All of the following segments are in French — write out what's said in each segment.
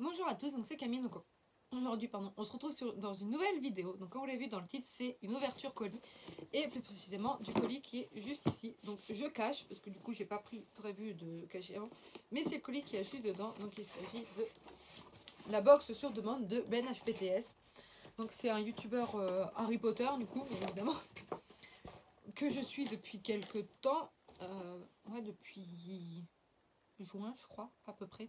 Bonjour à tous, donc c'est Camille. Donc aujourd'hui, on se retrouve dans une nouvelle vidéo. Donc comme vous l'avez vu dans le titre, c'est une ouverture colis et plus précisément du colis qui est juste ici. Donc je cache parce que du coup j'ai pas prévu de cacher avant, mais c'est le colis qui est juste dedans. Donc il s'agit de la box sur demande de Ben HPTS. Donc c'est un youtubeur Harry Potter du coup, bien évidemment, que je suis depuis quelques temps, ouais, depuis juin je crois à peu près.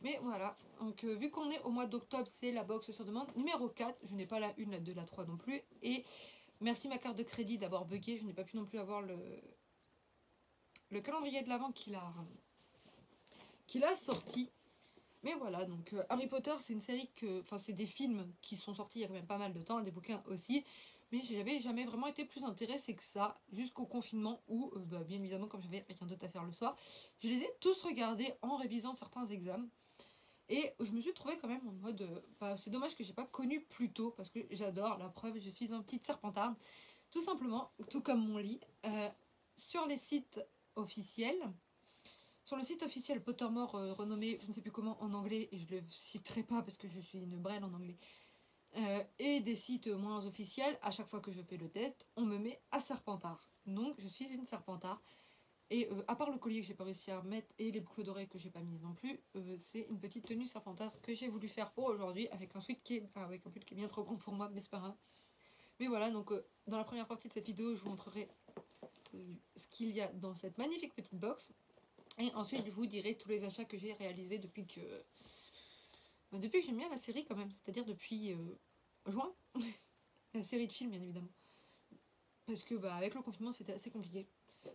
Mais voilà, donc vu qu'on est au mois d'octobre, c'est la box sur demande numéro 4. Je n'ai pas la 1, la 2, la 3 non plus. Et merci ma carte de crédit d'avoir bugué. Je n'ai pas pu non plus avoir le calendrier de l'avant qu'il a sorti. Mais voilà, donc Harry Potter, c'est une série que... Enfin, c'est des films qui sont sortis il y a quand même pas mal de temps, des bouquins aussi. Mais j'avais jamais vraiment été plus intéressée que ça, jusqu'au confinement où, bien évidemment, comme j'avais rien d'autre à faire le soir, je les ai tous regardés en révisant certains examens. Et je me suis trouvée quand même en mode... c'est dommage que j'ai pas connu plus tôt, parce que j'adore, la preuve, je suis une petite serpentarde. Tout simplement, tout comme mon lit. Sur les sites officiels, sur le site officiel Pottermore, renommé, je ne sais plus comment en anglais, et je le citerai pas parce que je suis une brêle en anglais, et des sites moins officiels, à chaque fois que je fais le test, on me met à Serpentard. Donc je suis une Serpentard. Et à part le collier que j'ai pas réussi à remettre et les boucles d'oreilles que j'ai pas mises non plus, c'est une petite tenue Serpentard que j'ai voulu faire pour aujourd'hui avec un sweat qui est, avec un pull qui est bien trop grand pour moi, mais c'est pas grave. Mais voilà, donc dans la première partie de cette vidéo, je vous montrerai ce qu'il y a dans cette magnifique petite box. Et ensuite, je vous dirai tous les achats que j'ai réalisés depuis que j'aime bien la série quand même, c'est-à-dire depuis juin. La série de films, bien évidemment. Parce que avec le confinement, c'était assez compliqué.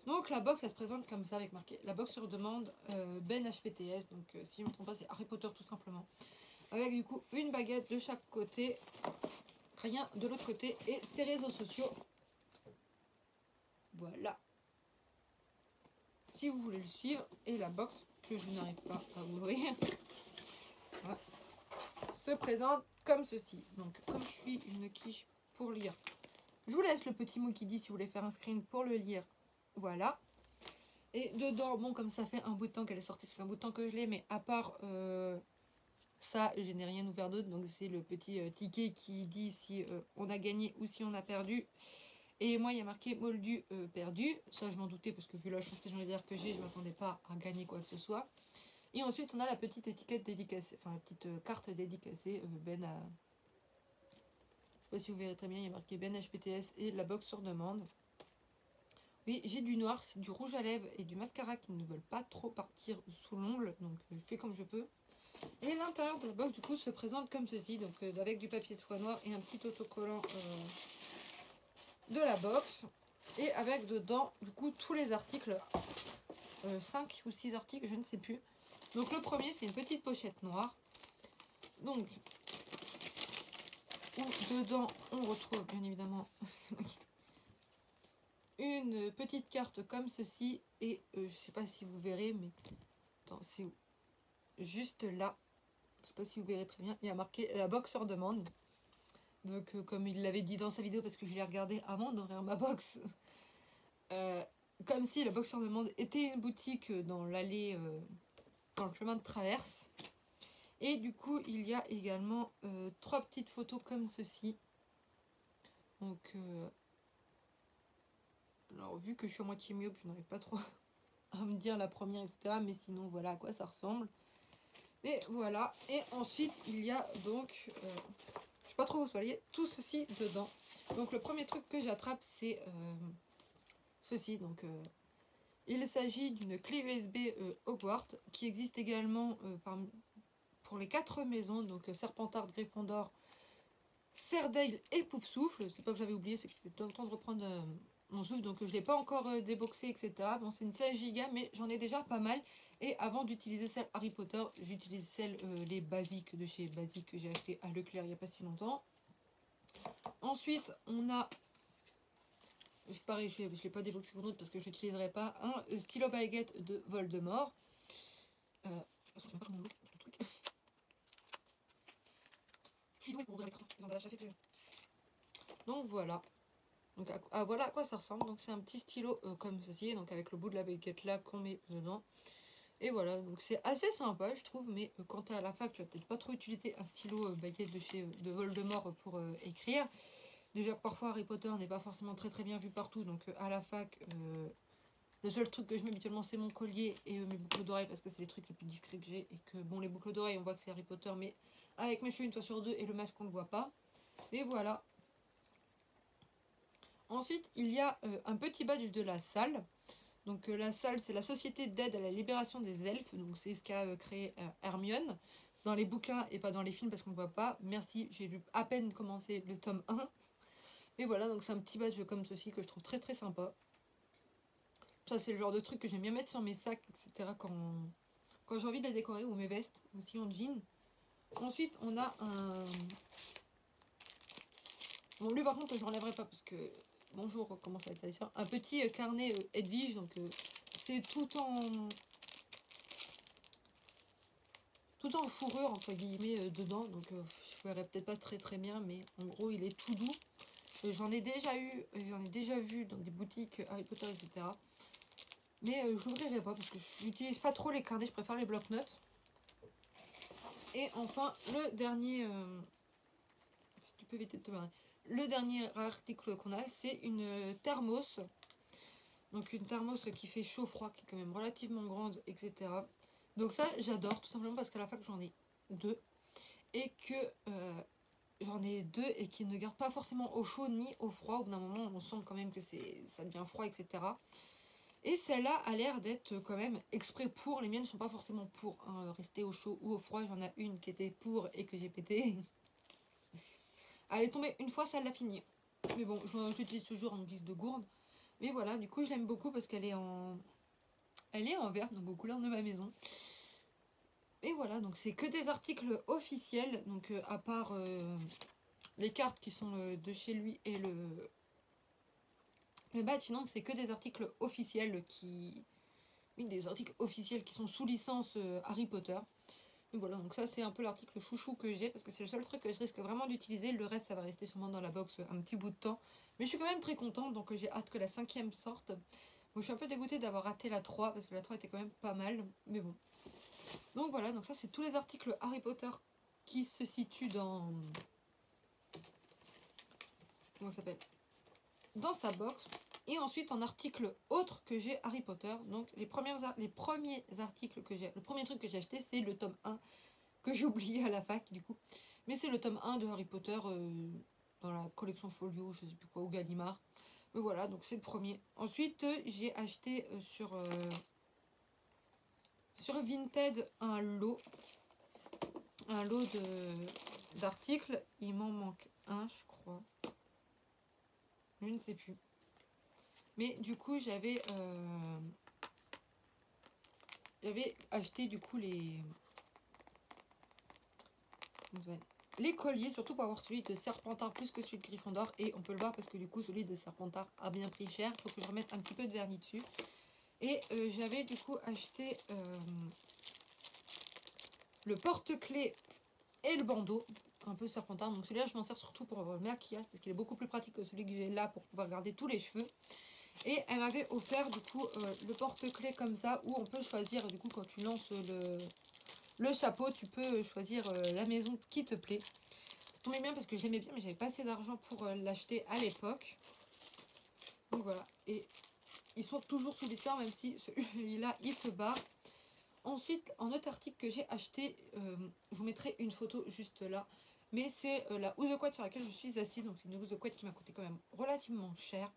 Donc la box, elle se présente comme ça avec marqué la box sur demande Ben HPTS. Donc si je ne me trompe pas, c'est Harry Potter tout simplement. Avec du coup une baguette de chaque côté, rien de l'autre côté et ses réseaux sociaux. Voilà. Si vous voulez le suivre, et la box que je n'arrive pas à ouvrir, voilà, se présente comme ceci. Donc comme je suis une quiche pour lire, je vous laisse le petit mot qui dit si vous voulez faire un screen pour le lire. Voilà. Et dedans, bon, comme ça fait un bout de temps qu'elle est sortie, ça fait un bout de temps que je l'ai, mais à part ça, je n'ai rien ouvert d'autre. Donc c'est le petit ticket qui dit si on a gagné ou si on a perdu. Et moi, il y a marqué Moldu perdu. Ça, je m'en doutais parce que vu la chance légendaire que j'ai, je ne m'attendais pas à gagner quoi que ce soit. Et ensuite, on a la petite étiquette dédicacée, enfin la petite carte dédicacée. Ben à... Je ne sais pas si vous verrez très bien, il y a marqué Ben HPTS et la box sur demande. Oui, j'ai du noir, c'est du rouge à lèvres et du mascara qui ne veulent pas trop partir sous l'ongle, donc je fais comme je peux. Et l'intérieur de la box du coup se présente comme ceci, donc avec du papier de soie noir et un petit autocollant de la box. Et avec dedans du coup tous les articles, 5 ou 6 articles, je ne sais plus. Donc le premier c'est une petite pochette noire. Donc dedans on retrouve bien évidemment, c'est moi qui... une petite carte comme ceci et je sais pas si vous verrez mais attends, c'est où? Juste là, je sais pas si vous verrez très bien, il y a marqué la box sur demande. Donc comme il l'avait dit dans sa vidéo, parce que je l'ai regardé avant d'ouvrir ma box, comme si la box sur demande était une boutique dans l'allée, dans le chemin de traverse. Et du coup il y a également 3 petites photos comme ceci. Donc alors vu que je suis à moitié myope, je n'arrive pas trop à me dire la première, etc. Mais sinon voilà à quoi ça ressemble. Et voilà, et ensuite il y a donc, je sais pas trop où vous voyez, tout ceci dedans. Donc le premier truc que j'attrape c'est ceci. Donc il s'agit d'une clé USB Hogwarts qui existe également pour les 4 maisons, donc Serpentard, Gryffondor, Cerdale et Poufsouffle. C'est pas que j'avais oublié, c'est que c'était le temps de reprendre mon souffle, donc je l'ai pas encore déboxé, etc. Bon, c'est une 16 Go, mais j'en ai déjà pas mal. Et avant d'utiliser celle Harry Potter, j'utilise celle les basiques de chez Basique que j'ai acheté à Leclerc il n'y a pas si longtemps. Ensuite, on a, pareil, je ne l'ai pas déboxé pour d'autres parce que je n'utiliserai pas, un stylo baguette de Voldemort. Je sais même pas comment on l'ouvre, ce truc. Je suis douée pour ouvrir l'écran, les emballages, ça fait plaisir. Donc voilà. Donc voilà à quoi ça ressemble. Donc c'est un petit stylo comme ceci, donc avec le bout de la baguette là qu'on met dedans. Et voilà, donc c'est assez sympa je trouve, mais quand t'es à la fac, tu vas peut-être pas trop utiliser un stylo baguette de chez de Voldemort pour écrire. Déjà que parfois Harry Potter n'est pas forcément très bien vu partout, donc à la fac, le seul truc que je mets habituellement c'est mon collier et mes boucles d'oreilles parce que c'est les trucs les plus discrets que j'ai. Et que bon, les boucles d'oreilles on voit que c'est Harry Potter, mais avec mes cheveux une fois sur deux et le masque on le voit pas. Et voilà. Ensuite, il y a un petit badge de la salle. Donc la salle, c'est la Société d'aide à la libération des elfes. Donc c'est ce qu'a créé Hermione dans les bouquins et pas dans les films parce qu'on ne voit pas. Merci, j'ai lu à peine commencer le tome 1. Mais voilà, donc c'est un petit badge comme ceci que je trouve très sympa. Ça, c'est le genre de truc que j'aime bien mettre sur mes sacs, etc. quand j'ai envie de la décorer, ou mes vestes, aussi en jean. Ensuite, on a un... Bon, lui par contre, je l'enlèverai pas parce que... Bonjour, comment ça va être ça? Un petit carnet Edwige, donc c'est tout en fourrure, entre guillemets, dedans. Donc je verrai peut-être pas très bien, mais en gros, il est tout doux. J'en ai déjà vu dans des boutiques Harry Potter, etc. Mais je l'ouvrirai pas parce que je n'utilise pas trop les carnets, je préfère les bloc-notes. Et enfin, le dernier... si tu peux éviter de te marrer. Le dernier article qu'on a, c'est une thermos. Donc une thermos qui fait chaud-froid, qui est quand même relativement grande, etc. Donc ça, j'adore, tout simplement parce qu'à la fac, j'en ai deux. Et que j'en ai deux et qui ne gardent pas forcément au chaud ni au froid. Au bout d'un moment, on sent quand même que ça devient froid, etc. Et celle-là a l'air d'être quand même exprès pour. Les miennes ne sont pas forcément pour rester au chaud ou au froid. J'en ai une qui était pour et que j'ai pété. Elle est tombée une fois, ça l'a fini. Mais bon, je l'utilise toujours en guise de gourde. Mais voilà, du coup, je l'aime beaucoup parce qu'elle est en... Elle est en vert, donc aux couleurs de ma maison. Et voilà, donc c'est que des articles officiels. Donc à part les cartes qui sont de chez lui et le badge, sinon c'est que des articles officiels qui... Oui, des articles officiels qui sont sous licence Harry Potter. Et voilà, donc ça c'est un peu l'article chouchou que j'ai parce que c'est le seul truc que je risque vraiment d'utiliser. Le reste ça va rester sûrement dans la box un petit bout de temps. Mais je suis quand même très contente, donc j'ai hâte que la 5e sorte. Bon, je suis un peu dégoûtée d'avoir raté la 3 parce que la 3 était quand même pas mal, mais bon. Donc voilà, donc ça c'est tous les articles Harry Potter qui se situent dans... Comment ça s'appelle? Dans sa box. Et ensuite en article autre que j'ai Harry Potter. Donc les premiers articles que j'ai... Le premier truc que j'ai acheté c'est le tome 1 que j'ai oublié à la fac du coup. Mais c'est le tome 1 de Harry Potter dans la collection Folio, je sais plus quoi, ou Gallimard. Voilà, donc c'est le premier. Ensuite, j'ai acheté sur Vinted un lot d'articles. Il m'en manque un, je crois. Je ne sais plus. Mais du coup, j'avais acheté du coup les colliers, surtout pour avoir celui de Serpentard plus que celui de Gryffondor. Et on peut le voir parce que du coup, celui de Serpentard a bien pris cher. Il faut que je remette un petit peu de vernis dessus. Et j'avais du coup acheté le porte-clés et le bandeau, un peu Serpentard. Donc celui-là, je m'en sers surtout pour le maquillage parce qu'il est beaucoup plus pratique que celui que j'ai là pour pouvoir garder tous les cheveux. Et elle m'avait offert du coup le porte-clés comme ça où on peut choisir, du coup quand tu lances le chapeau, tu peux choisir la maison qui te plaît. Ça tombait bien parce que je l'aimais bien mais j'avais pas assez d'argent pour l'acheter à l'époque. Donc voilà, et ils sont toujours sous l'histoire même si celui-là il se bat. Ensuite, en autre article que j'ai acheté, je vous mettrai une photo juste là. Mais c'est la housse de couette sur laquelle je suis assise. Donc c'est une housse de couette qui m'a coûté quand même relativement cher.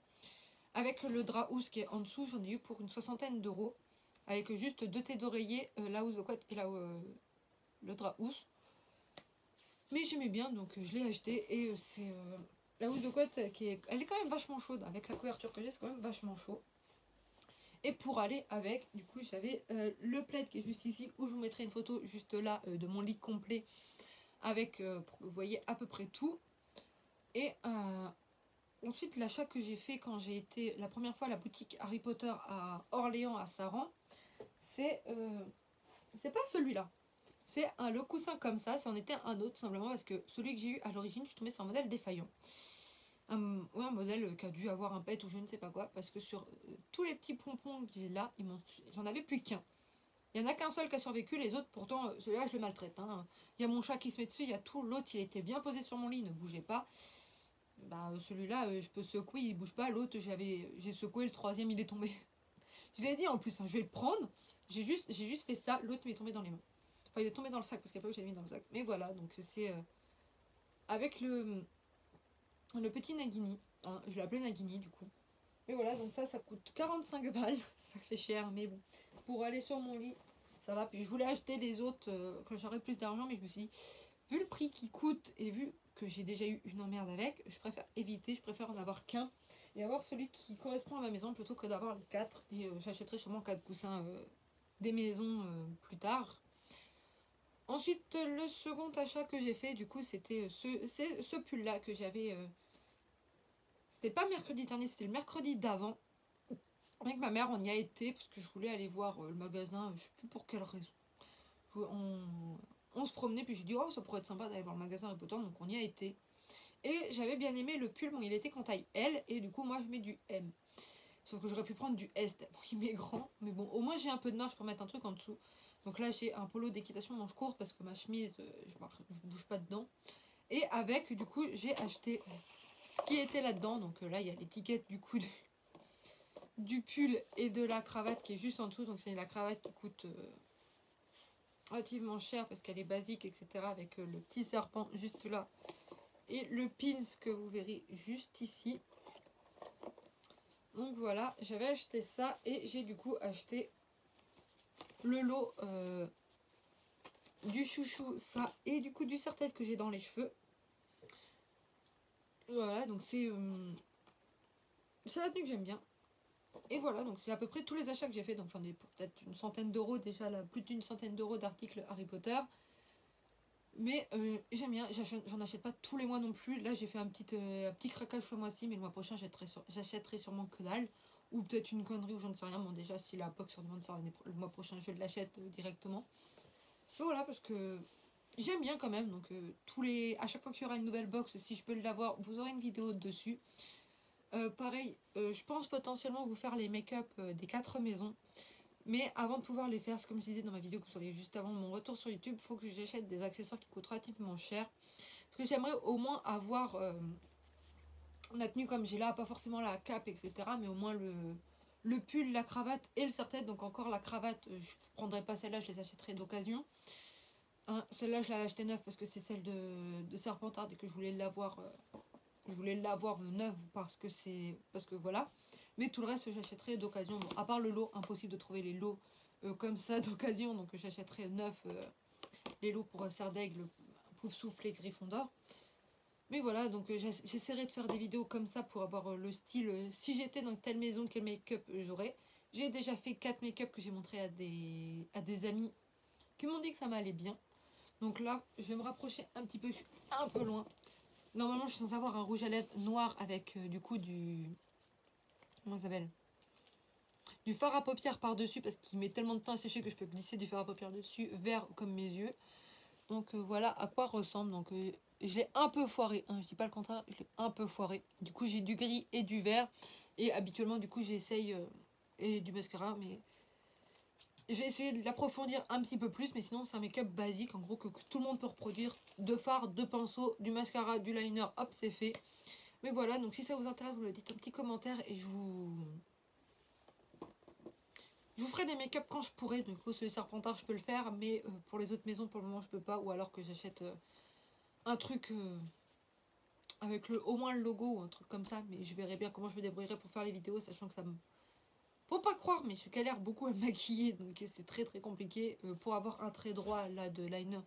Avec le drap housse qui est en dessous, j'en ai eu pour une 60aine d'euros. Avec juste 2 têtes d'oreiller, la housse de couette et le drap housse. Mais j'aimais bien, donc je l'ai acheté. Et c'est la housse de couette, elle est quand même vachement chaude. Avec la couverture que j'ai, c'est quand même vachement chaud. Et pour aller avec, du coup, j'avais le plaid qui est juste ici, où je vous mettrai une photo juste là de mon lit complet, avec, pour que vous voyez à peu près tout. Et ensuite, l'achat que j'ai fait quand j'ai été la première fois à la boutique Harry Potter à Orléans, à Saran, c'est pas celui-là. C'est le coussin comme ça en était un autre, tout simplement parce que celui que j'ai eu à l'origine, je suis tombée sur un modèle défaillant. Un modèle qui a dû avoir un pet ou je ne sais pas quoi, parce que sur tous les petits pompons que j'ai là, j'en avais plus qu'un. Il n'y en a qu'un seul qui a survécu, les autres pourtant, celui-là je le maltraite. Hein. Il y a mon chat qui se met dessus, il y a tout. L'autre il était bien posé sur mon lit, il ne bougeait pas. Bah celui-là je peux secouer, il bouge pas. L'autre j'ai secoué, le troisième il est tombé. Je l'ai dit en plus, hein, je vais le prendre. J'ai juste fait ça, l'autre m'est tombé dans les mains. Enfin il est tombé dans le sac parce qu'après je l'ai mis dans le sac. Mais voilà, donc c'est avec le petit Nagini. Hein, je l'ai appelé Nagini du coup. Mais voilà, donc ça coûte 45 balles. Ça fait cher, mais bon. Pour aller sur mon lit, ça va. Puis je voulais acheter les autres quand j'aurais plus d'argent, mais je me suis dit, vu le prix qui coûte et vu que j'ai déjà eu une emmerde avec, je préfère éviter, je préfère en avoir qu'un et avoir celui qui correspond à ma maison plutôt que d'avoir les 4. Et j'achèterai sûrement 4 coussins des maisons plus tard. Ensuite, le second achat que j'ai fait, du coup, c'était ce pull-là que j'avais... c'était pas mercredi dernier, c'était le mercredi d'avant. Avec ma mère, on y a été parce que je voulais aller voir le magasin, je sais plus pour quelle raison. On se promenait, puis j'ai dit, oh, ça pourrait être sympa d'aller voir le magasin Harry Potter, donc on y a été. Et j'avais bien aimé le pull, bon, il était qu'en taille L, et du coup, moi, je mets du M. Sauf que j'aurais pu prendre du S, bon, il m'est grand, mais bon, au moins, j'ai un peu de marge pour mettre un truc en dessous. Donc là, j'ai un polo d'équitation manche courte parce que ma chemise, je bouge pas dedans. Et avec, du coup, j'ai acheté ce qui était là-dedans. Donc là, il y a l'étiquette du coup du pull et de la cravate qui est juste en dessous. Donc c'est la cravate qui coûte relativement cher parce qu'elle est basique, etc. Avec le petit serpent juste là. Et le pins que vous verrez juste ici. Donc voilà, j'avais acheté ça et j'ai du coup acheté le lot du chouchou, ça, et du coup du serre-tête que j'ai dans les cheveux. Voilà, donc c'est la tenue que j'aime bien. Et voilà, donc c'est à peu près tous les achats que j'ai fait. Donc j'en ai pour peut-être une centaine d'euros déjà, là, plus d'une centaine d'euros d'articles Harry Potter. Mais j'aime bien, j'en achète pas tous les mois non plus. Là j'ai fait un petit craquage ce mois-ci, mais le mois prochain j'achèterai sûrement que dalle. Ou peut-être une connerie ou j'en sais rien. Bon déjà si la box sur demande ça le mois prochain je l'achète directement. Mais voilà parce que j'aime bien quand même. Donc à chaque fois qu'il y aura une nouvelle box, si je peux l'avoir, vous aurez une vidéo dessus. Pareil, je pense potentiellement vous faire les make-up des 4 maisons. Mais avant de pouvoir les faire, comme je disais dans ma vidéo que vous auriez juste avant mon retour sur YouTube, il faut que j'achète des accessoires qui coûtent relativement cher. Parce que j'aimerais au moins avoir la tenue comme j'ai là, pas forcément la cape, etc. Mais au moins le pull, la cravate et le serre-tête. Donc encore la cravate, je ne prendrai pas celle-là, je les achèterai d'occasion. Hein, celle-là, je l'avais achetée neuve parce que c'est celle de Serpentard et que je voulais l'avoir neuve parce que voilà. Mais tout le reste, j'achèterai d'occasion. Bon, à part le lot, impossible de trouver les lots comme ça d'occasion. Donc j'achèterai neuf les lots pour Serre d'Aigle, Pouf Souffle et Gryffondor. Mais voilà, donc j'essaierai de faire des vidéos comme ça pour avoir le style. Si j'étais dans telle maison, quel make-up j'aurais. J'ai déjà fait 4 make-up que j'ai montré à des amis qui m'ont dit que ça m'allait bien. Donc là, je vais me rapprocher un petit peu, je suis un peu loin. Normalement, je suis censée avoir un rouge à lèvres noir avec du coup comment ça s'appelle, du fard à paupières par-dessus parce qu'il met tellement de temps à sécher que je peux glisser du fard à paupières dessus, vert comme mes yeux. Donc voilà à quoi ressemble. Donc je l'ai un peu foiré, hein, je dis pas le contraire, je l'ai un peu foiré. Du coup, j'ai du gris et du vert. Et habituellement, du coup, j'essaye et du mascara, mais je vais essayer de l'approfondir un petit peu plus. Mais sinon, c'est un make-up basique en gros que tout le monde peut reproduire. Deux fards, deux pinceaux, du mascara, du liner, hop, c'est fait. Mais voilà, donc si ça vous intéresse, vous le dites un petit commentaire et je vous ferai des make-up quand je pourrai. Du coup, sur les Serpentards, je peux le faire, mais pour les autres maisons, pour le moment, je peux pas. Ou alors que j'achète un truc avec au moins le logo ou un truc comme ça. Mais je verrai bien comment je me débrouillerai pour faire les vidéos, sachant que ça me... Faut pas croire, mais je galère beaucoup à me maquiller, donc c'est très très compliqué. Pour avoir un trait droit là de liner,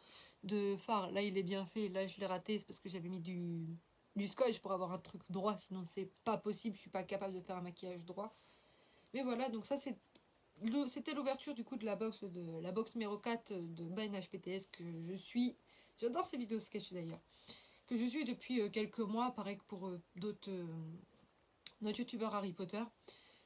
de fard, là il est bien fait, là je l'ai raté, c'est parce que j'avais mis du scotch pour avoir un truc droit, sinon c'est pas possible, je suis pas capable de faire un maquillage droit. Mais voilà, donc ça c'était l'ouverture du coup de la box numéro 4 de Ben HPTS que je suis. J'adore ces vidéos sketch d'ailleurs. Que je suis depuis quelques mois, pareil que pour d'autres youtubeurs Harry Potter.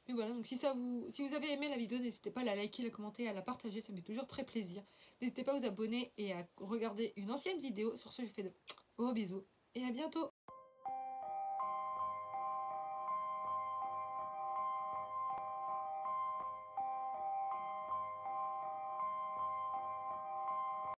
Mais voilà, donc si vous avez aimé la vidéo, n'hésitez pas à la liker, à la commenter, à la partager, ça me fait toujours très plaisir. N'hésitez pas à vous abonner et à regarder une ancienne vidéo. Sur ce, je vous fais de gros bisous et à bientôt.